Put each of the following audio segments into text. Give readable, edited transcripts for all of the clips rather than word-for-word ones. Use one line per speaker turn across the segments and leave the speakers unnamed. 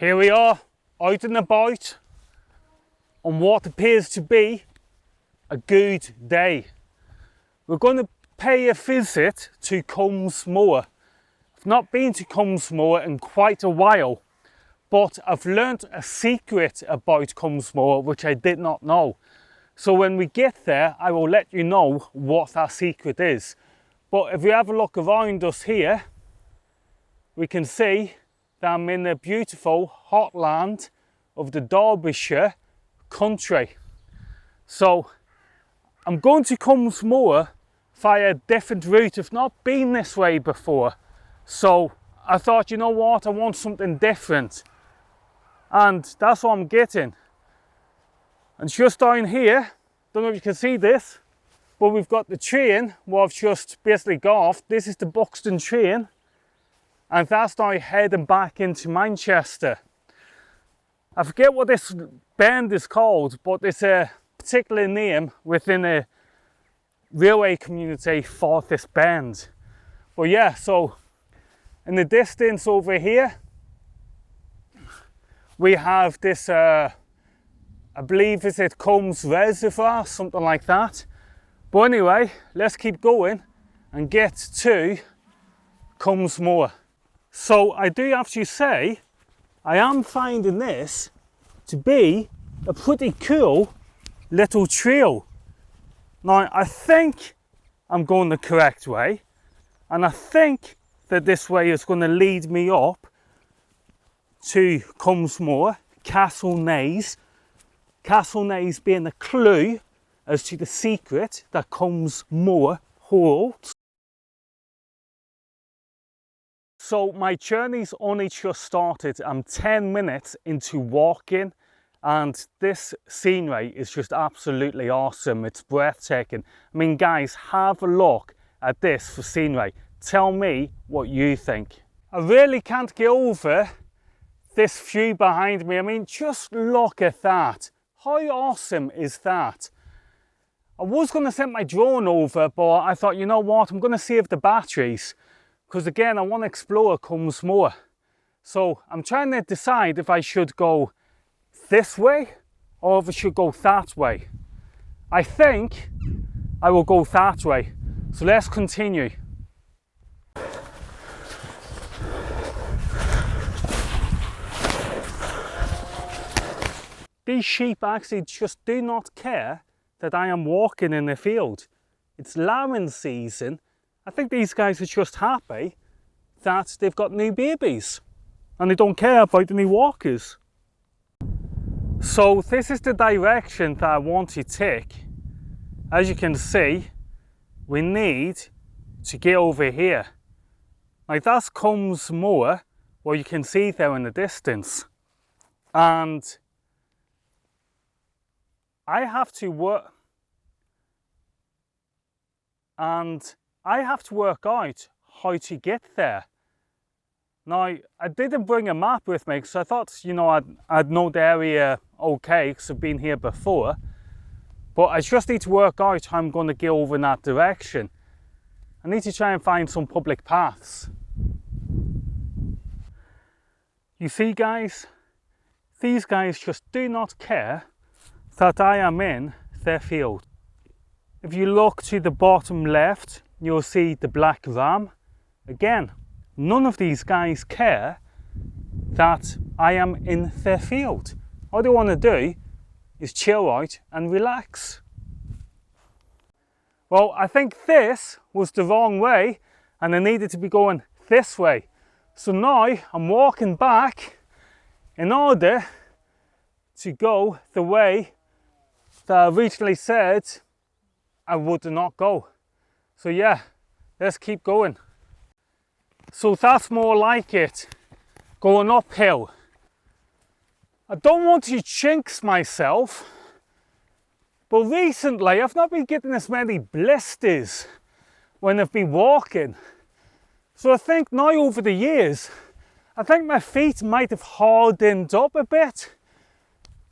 Here we are, out and about on what appears to be a good day. We're going to pay a visit to Moor. I've not been to Moor in quite a while, but I've learnt a secret about Moor which I did not know. So when we get there, I will let you know what that secret is. But if we have a look around us here, we can see that I'm in the beautiful heartland of the Derbyshire country. So I'm going to Moor via a different route. I've not been this way before. So I thought, you know what, I want something different. And that's what I'm getting. And just down here, don't know if you can see this, but we've got the train where I've just basically got off. This is the Buxton train. And that's now heading back into Manchester. I forget what this bend is called, but it's a particular name within a railway community for this bend. But yeah, so in the distance over here, we have this, I believe it Combs Reservoir, something like that. But anyway, let's keep going and get to Moor. So I do have to say, I am finding this to be a pretty cool little trail. Now I think I'm going the correct way, and I think that this way is going to lead me up to Moor, Castle Naze. Castle Naze being a clue as to the secret that Moor holds. So my journey's only just started. I'm 10 minutes into walking, and this scenery is just absolutely awesome. It's breathtaking. I mean, guys, have a look at this for scenery. Tell me what you think. I really can't get over this view behind me. I mean, just look at that. How awesome is that? I was going to send my drone over, but I thought, you know what, I'm going to save the batteries. Because again, I want to explore Moor. So I'm trying to decide if I should go this way or if I should go that way. I think I will go that way. So let's continue. These sheep actually just do not care that I am walking in the field. It's lambing season. I think these guys are just happy that they've got new babies and they don't care about any walkers. So this is the direction that I want to take. As you can see, we need to get over here. Like that's Moor, what you can see there in the distance. And I have to work out how to get there. Now, I didn't bring a map with me because I thought, you know, I'd know the area okay because I've been here before. But I just need to work out how I'm going to get over in that direction. I need to try and find some public paths. You see, guys, these guys just do not care that I am in their field. If you look to the bottom left, you'll see the black ram. Again, none of these guys care that I am in their field. All they want to do is chill out and relax. Well, I think this was the wrong way and I needed to be going this way. So now I'm walking back in order to go the way that I originally said I would not go. So yeah, let's keep going. So that's more like it, going uphill. I don't want to jinx myself, but recently I've not been getting as many blisters when I've been walking. So I think now over the years, I think my feet might have hardened up a bit.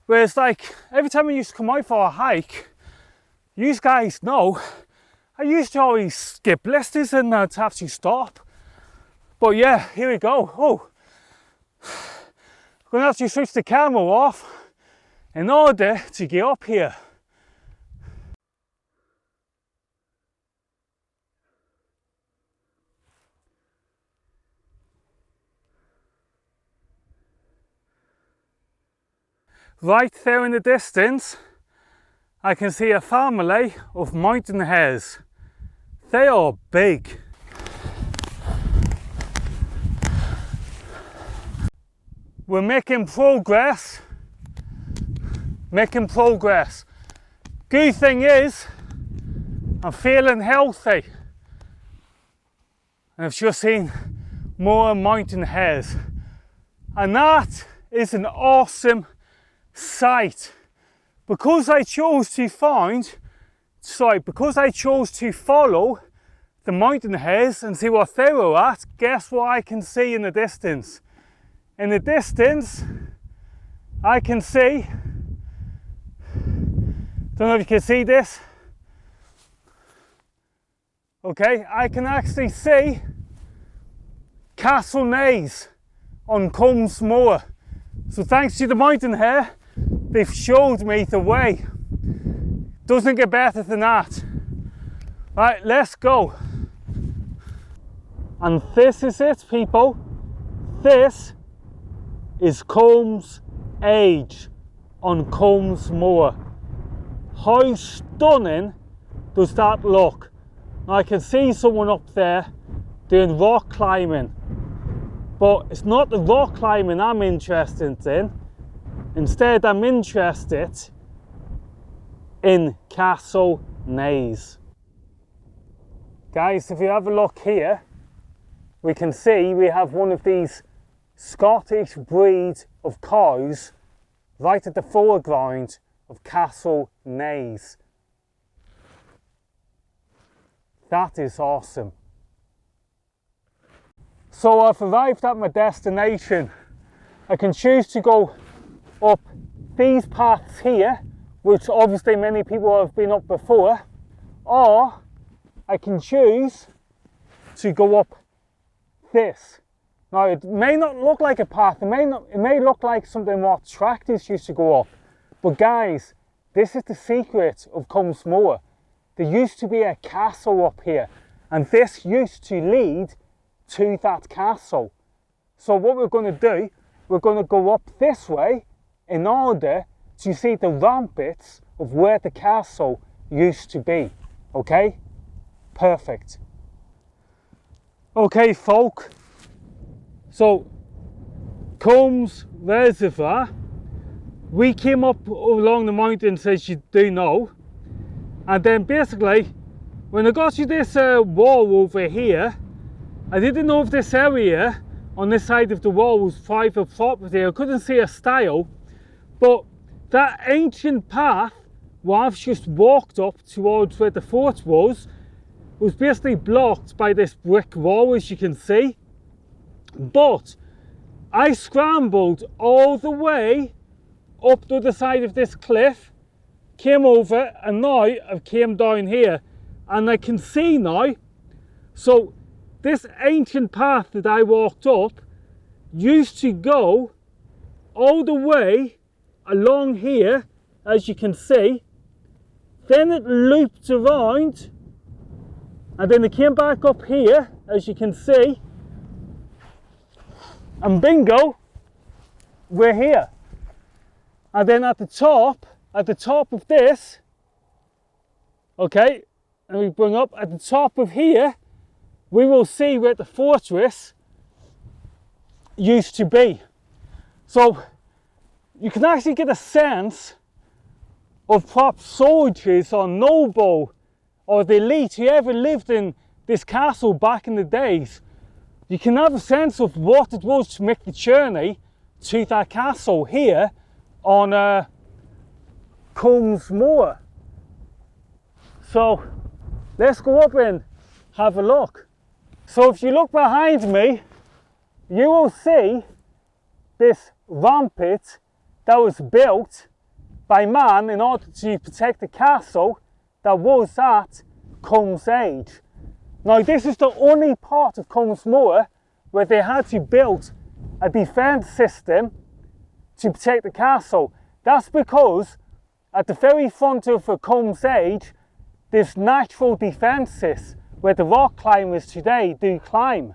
Whereas like every time I used to come out for a hike, you guys know, I used to always get blisters and I'd have to stop. But yeah, here we go. Oh, I'm going to have to switch the camera off in order to get up here. Right there in the distance, I can see a family of mountain hares. They are big. We're making progress. Good thing is, I'm feeling healthy. And I've just seen more mountain hares. And that is an awesome sight. Because I chose to follow the mountain hares and see what they were at, guess what I can see in the distance? In the distance, I can see, don't know if you can see this, okay, I can actually see Castle Naze on Moor. So thanks to the mountain hare, they've showed me the way. Doesn't get better than that. Right, let's go. And this is it, people. This is Combs Age on Moor. How stunning does that look? Now I can see someone up there doing rock climbing, but it's not the rock climbing I'm interested in. Instead, I'm interested in Castle Naze. Guys, if you have a look here, we can see we have one of these Scottish breed of cows right at the foreground of Castle Naze. That is awesome. So I've arrived at my destination. I can choose to go up these paths here, which obviously many people have been up before, or I can choose to go up this. Now it may not look like a path, it may look like something what tractors used to go up, but guys, this is the secret of Moor. There used to be a castle up here, and this used to lead to that castle. So what we're going to do, we're going to go up this way in order to see the rampets of where the castle used to be. Okay? Perfect. Okay, folk. So, Combs Reservoir, we came up along the mountains, as you do know, and then basically, when I got to this wall over here, I didn't know if this area on this side of the wall was private property. I couldn't see a style, but that ancient path where I've just walked up towards where the fort was basically blocked by this brick wall, as you can see. But I scrambled all the way up to the side of this cliff, came over, and now I've came down here, and I can see now. So this ancient path that I walked up used to go all the way along here, as you can see. Then it looped around, and then it came back up here, as you can see. And bingo, we're here. And then at the top of this, okay, and we bring up at the top of here, we will see where the fortress used to be. So you can actually get a sense of perhaps soldiers or noble or the elite, whoever lived in this castle back in the days. You can have a sense of what it was to make the journey to that castle here on Moor. So let's go up and have a look. So if you look behind me, you will see this rampart that was built by man in order to protect the castle that was at Combs Age. Now this is the only part of Moor where they had to build a defence system to protect the castle. That's because at the very front of the Castle Naze, there's natural defences where the rock climbers today do climb.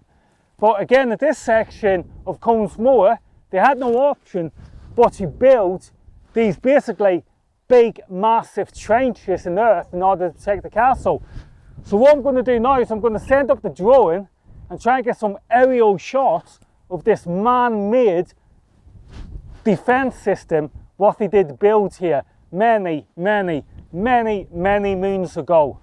But again, at this section of Moor, they had no option but to build these basically big, massive trenches in earth in order to protect the castle. So what I'm going to do now is I'm going to send up the drone and try and get some aerial shots of this man-made defence system what they did build here many moons ago.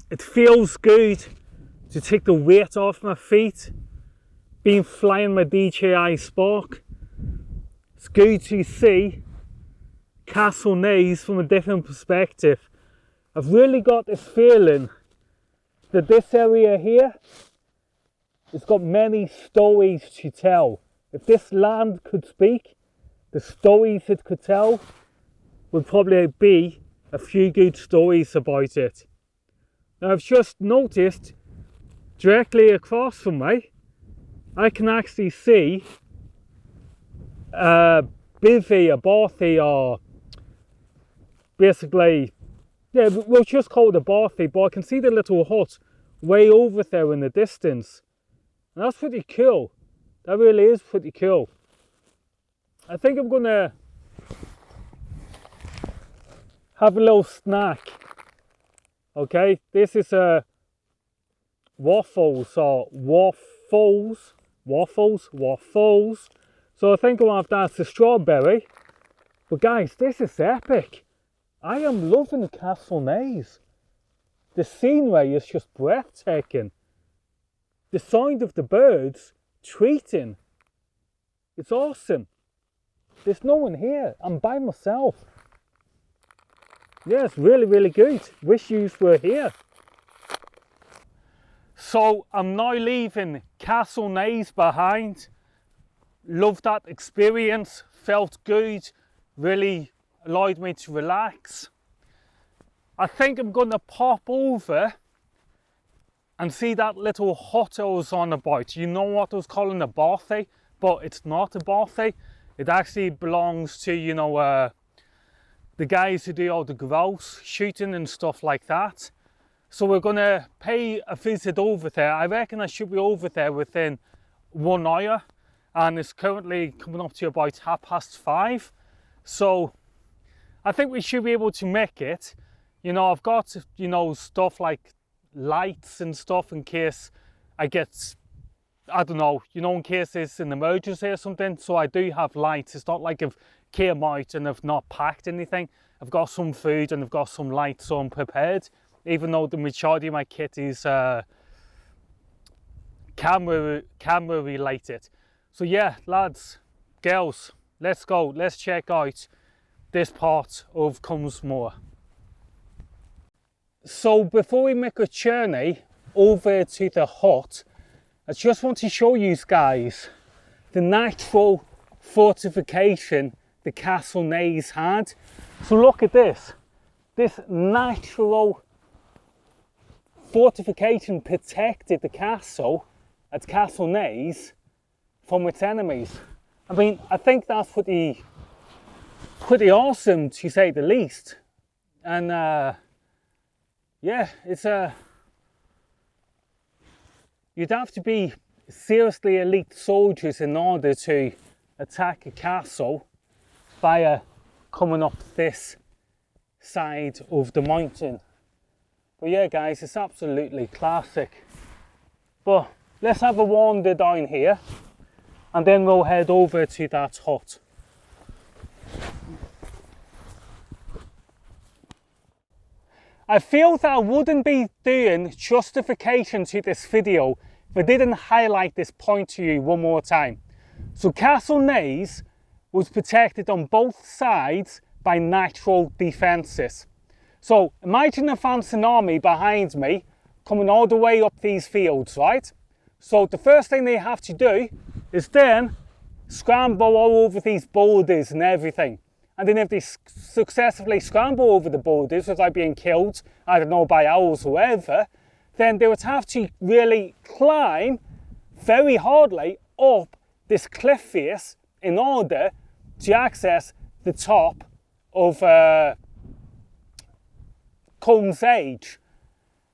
It feels good to take the weight off my feet, being flying my DJI Spark. It's good to see Castle Naze from a different perspective. I've really got this feeling that this area here has got many stories to tell. If this land could speak, the stories it could tell would probably be a few good stories about it. Now I've just noticed directly across from me, I can actually see a bivvy, a bothy, or basically, yeah, we'll just call it a bothy, but I can see the little hut way over there in the distance. And that's pretty cool. That really is pretty cool. I think I'm gonna have a little snack. Okay, this is a waffles. So I think I'll have that's the strawberry. But guys, this is epic. I am loving Castle Naze. The scenery is just breathtaking. The sound of the birds tweeting. It's awesome. There's no one here. I'm by myself. Yeah, it's really good. Wish you were here. So I'm now leaving Castle Naze behind. Loved that experience. Felt good. Really allowed me to relax. I think I'm going to pop over and see that little hut I was on about. You know what I was calling a bothy, but it's not a bothy. It actually belongs to, you know, the guys who do all the grouse shooting and stuff like that. So we're going to pay a visit over there. I reckon I should be over there within 1 hour, and it's currently coming up to about 5:30. So I think we should be able to make it. You know, I've got, you know, stuff like lights and stuff in case I get, I don't know, you know, in case it's an emergency or something. So I do have lights. It's not like I've came out and I've not packed anything. I've got some food and I've got some lights, so I'm prepared. Even though the majority of my kit is camera related. So yeah, lads, girls, let's go. Let's check out this part of Moor. So before we make a journey over to the hut, I just want to show you guys the natural fortification the Castle Naze had. So look at this. This natural fortification protected the castle at Castle Naze from its enemies. I mean, I think that's pretty awesome, to say the least. And yeah, it's you'd have to be seriously elite soldiers in order to attack a castle via coming up this side of the mountain. But yeah, guys, it's absolutely classic. But let's have a wander down here and then we'll head over to that hut. I feel that I wouldn't be doing justification to this video if I didn't highlight this point to you one more time. So Castle Naze was protected on both sides by natural defences. So imagine a advancing army behind me coming all the way up these fields, right? So the first thing they have to do is then scramble all over these boulders and everything. And then if they successfully scramble over the boulders without being killed, I don't know, by owls or whatever, then they would have to really climb very hardly up this cliff face in order to access the top of Castle Naze.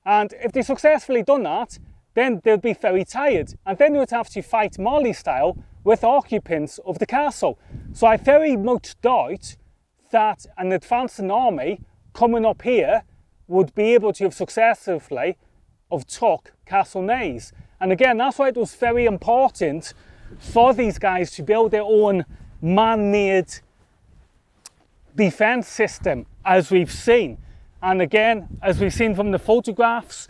And if they successfully done that, then they'd be very tired. And then they would have to fight Molly style with occupants of the castle. So I very much doubt that an advancing army coming up here would be able to have successfully have took Castle Naze. And again, that's why it was very important for these guys to build their own man-made defense system, as we've seen. And again, as we've seen from the photographs,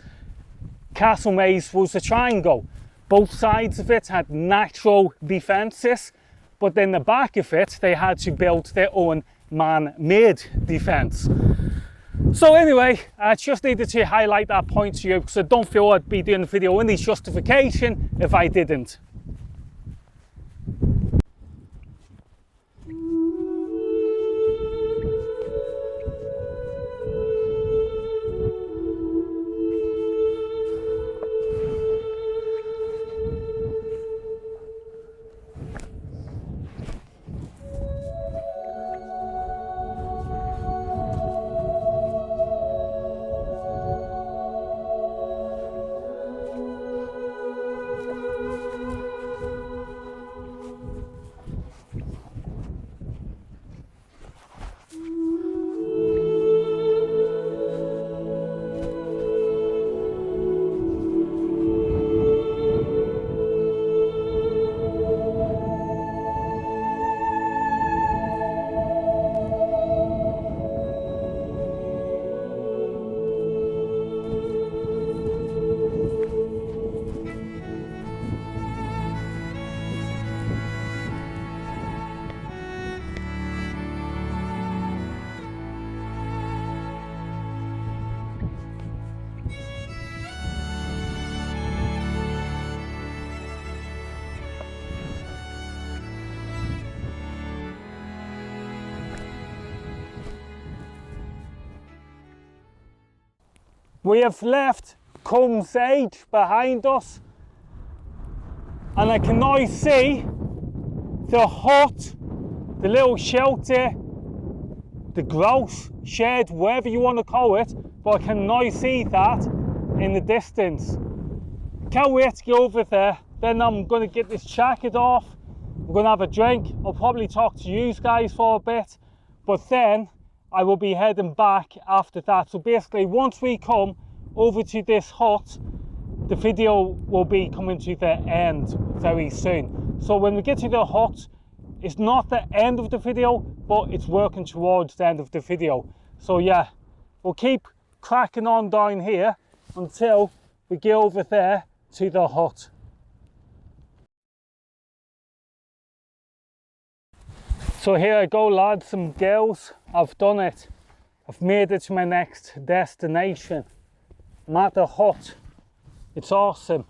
Castle Naze was a triangle. Both sides of it had natural defences, but then the back of it, they had to build their own man-made defence. So anyway, I just needed to highlight that point to you because I don't feel I'd be doing a video in this justification if I didn't. We have left Castle Naze behind us, and I can now see the hut, the little shelter, the grouse shed, whatever you want to call it, but I can now see that in the distance. Can't wait to get over there. Then I'm going to get this jacket off, we're going to have a drink, I'll probably talk to you guys for a bit, but then I will be heading back after that. So basically, once we come over to this hut, the video will be coming to the end very soon. So when we get to the hut, it's not the end of the video, but it's working towards the end of the video. So yeah, we'll keep cracking on down here until we get over there to the hut. So here I go, lads and girls, I've done it. I've made it to my next destination. I'm at the hut. It's awesome.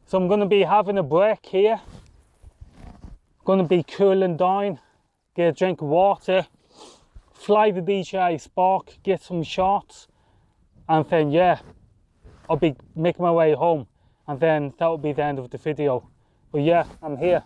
So I'm going to be having a break here. Going to be cooling down, get a drink of water, fly the DJI Spark, get some shots, and then yeah, I'll be making my way home, and then that will be the end of the video. But yeah, I'm here.